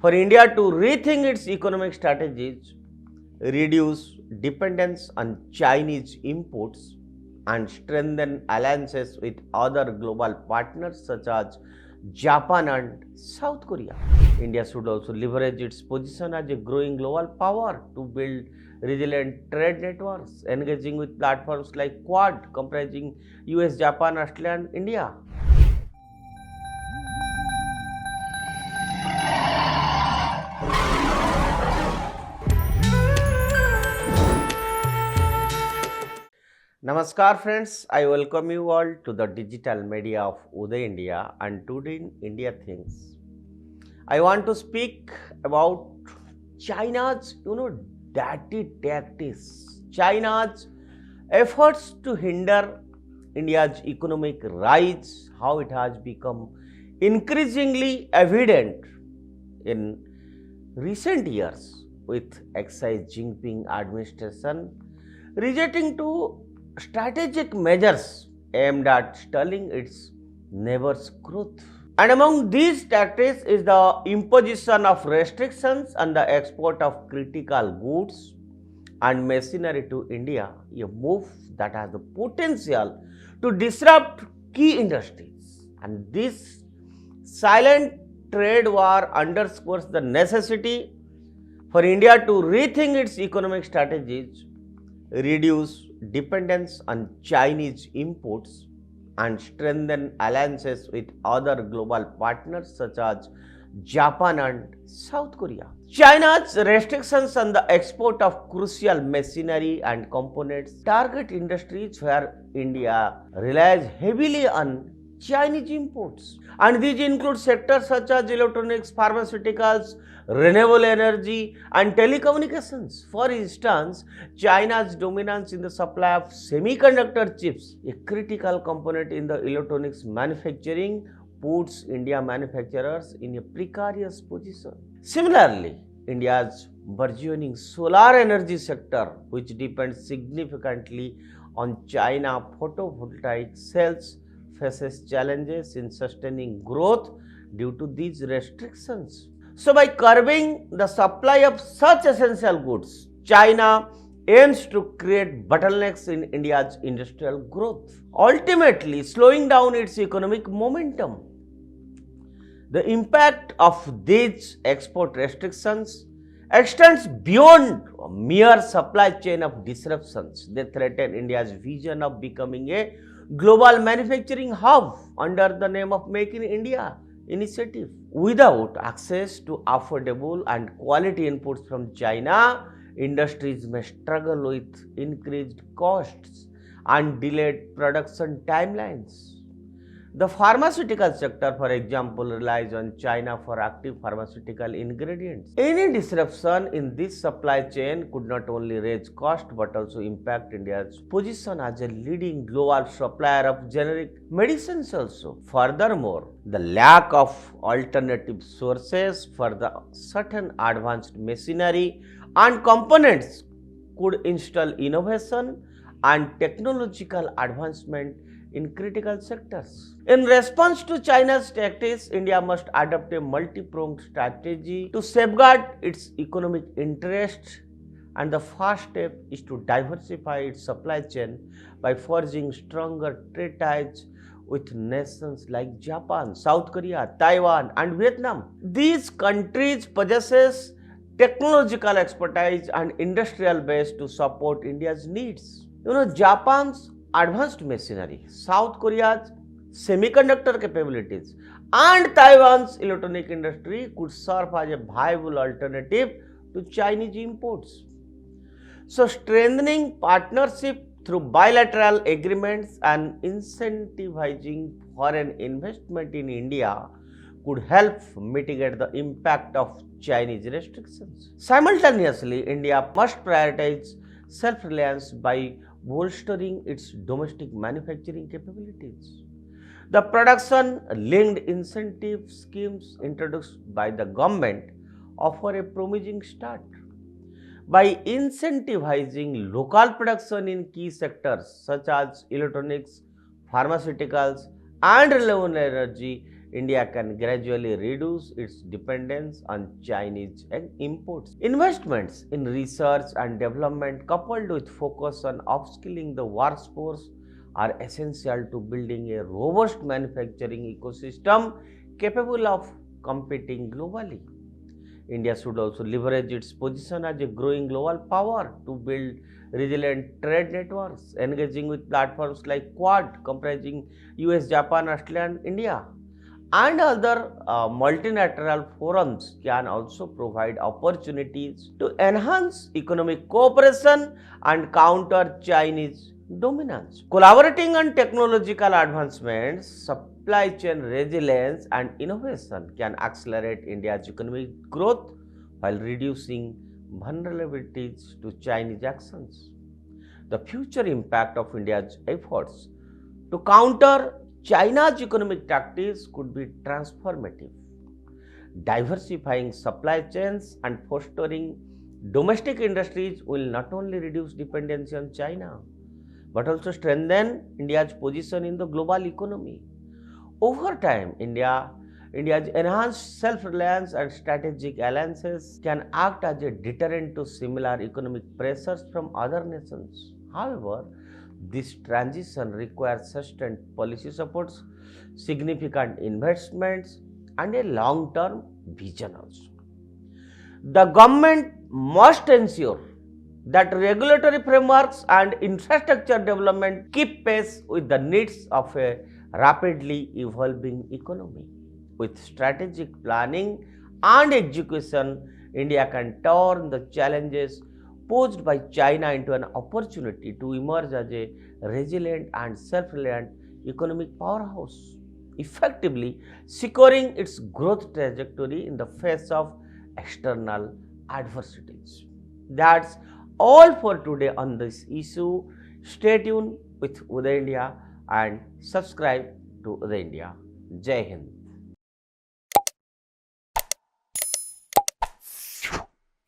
For India to rethink its economic strategies, reduce dependence on Chinese imports, and strengthen alliances with other global partners such as Japan and South Korea. India should also leverage its position as a growing global power to build resilient trade networks, engaging with platforms like Quad, comprising US, Japan, Australia, and India. Namaskar friends, I welcome you all to the digital media of Uday India, and today in India Things. I want to speak about China's dirty tactics, China's efforts to hinder India's economic rise, how it has become increasingly evident in recent years with Xi Jinping administration resorting to strategic measures aimed at stalling its neighbor's growth. And among these tactics is the imposition of restrictions on the export of critical goods and machinery to India, a move that has the potential to disrupt key industries. And this silent trade war underscores the necessity for India to rethink its economic strategies, reduce dependence on Chinese imports, and strengthen alliances with other global partners such as Japan and South Korea. China's restrictions on the export of crucial machinery and components target industries where India relies heavily on Chinese imports. And these include sectors such as electronics, pharmaceuticals, renewable energy, and telecommunications. For instance, China's dominance in the supply of semiconductor chips, a critical component in the electronics manufacturing, puts India manufacturers in a precarious position. Similarly, India's burgeoning solar energy sector, which depends significantly on China photovoltaic cells, faces challenges in sustaining growth due to these restrictions. So, by curbing the supply of such essential goods, China aims to create bottlenecks in India's industrial growth, ultimately slowing down its economic momentum. The impact of these export restrictions extends beyond a mere supply chain of disruptions. They threaten India's vision of becoming a global manufacturing hub under the name of Make in India initiative. Without access to affordable and quality inputs from China, industries may struggle with increased costs and delayed production timelines. The pharmaceutical sector, for example, relies on China for active pharmaceutical ingredients. Any disruption in this supply chain could not only raise cost but also impact India's position as a leading global supplier of generic medicines also. Furthermore, the lack of alternative sources for the certain advanced machinery and components could instill innovation and technological advancement in critical sectors. In response to China's tactics, India must adopt a multi-pronged strategy to safeguard its economic interests, and the first step is to diversify its supply chain by forging stronger trade ties with nations like Japan, South Korea, Taiwan, and Vietnam. These countries possess technological expertise and industrial base to support India's needs. Japan's advanced machinery, South Korea's semiconductor capabilities, and Taiwan's electronic industry could serve as a viable alternative to Chinese imports. So, strengthening partnership through bilateral agreements and incentivizing foreign investment in India could help mitigate the impact of Chinese restrictions. Simultaneously, India must prioritize self-reliance by bolstering its domestic manufacturing capabilities. The production-linked incentive schemes introduced by the government offer a promising start. By incentivizing local production in key sectors such as electronics, pharmaceuticals, and renewable energy, India can gradually reduce its dependence on Chinese imports. Investments in research and development coupled with focus on upskilling the workforce are essential to building a robust manufacturing ecosystem capable of competing globally. India should also leverage its position as a growing global power to build resilient trade networks, engaging with platforms like Quad, comprising US, Japan, Australia, and India, and other multilateral forums can also provide opportunities to enhance economic cooperation and counter Chinese dominance. Collaborating on technological advancements, supply chain resilience, and innovation can accelerate India's economic growth while reducing vulnerabilities to Chinese actions. The future impact of India's efforts to counter China's economic tactics could be transformative. Diversifying supply chains and fostering domestic industries will not only reduce dependency on China but also strengthen India's position in the global economy. Over time, India's enhanced self-reliance and strategic alliances can act as a deterrent to similar economic pressures from other nations. However, this transition requires sustained policy supports, significant investments, and a long-term vision also. The government must ensure that regulatory frameworks and infrastructure development keep pace with the needs of a rapidly evolving economy. With strategic planning and execution, India can turn the challenges posed by China into an opportunity to emerge as a resilient and self-reliant economic powerhouse, effectively securing its growth trajectory in the face of external adversities. That's all for today on this issue. Stay tuned with Uday India and subscribe to Uday India. Jai Hind.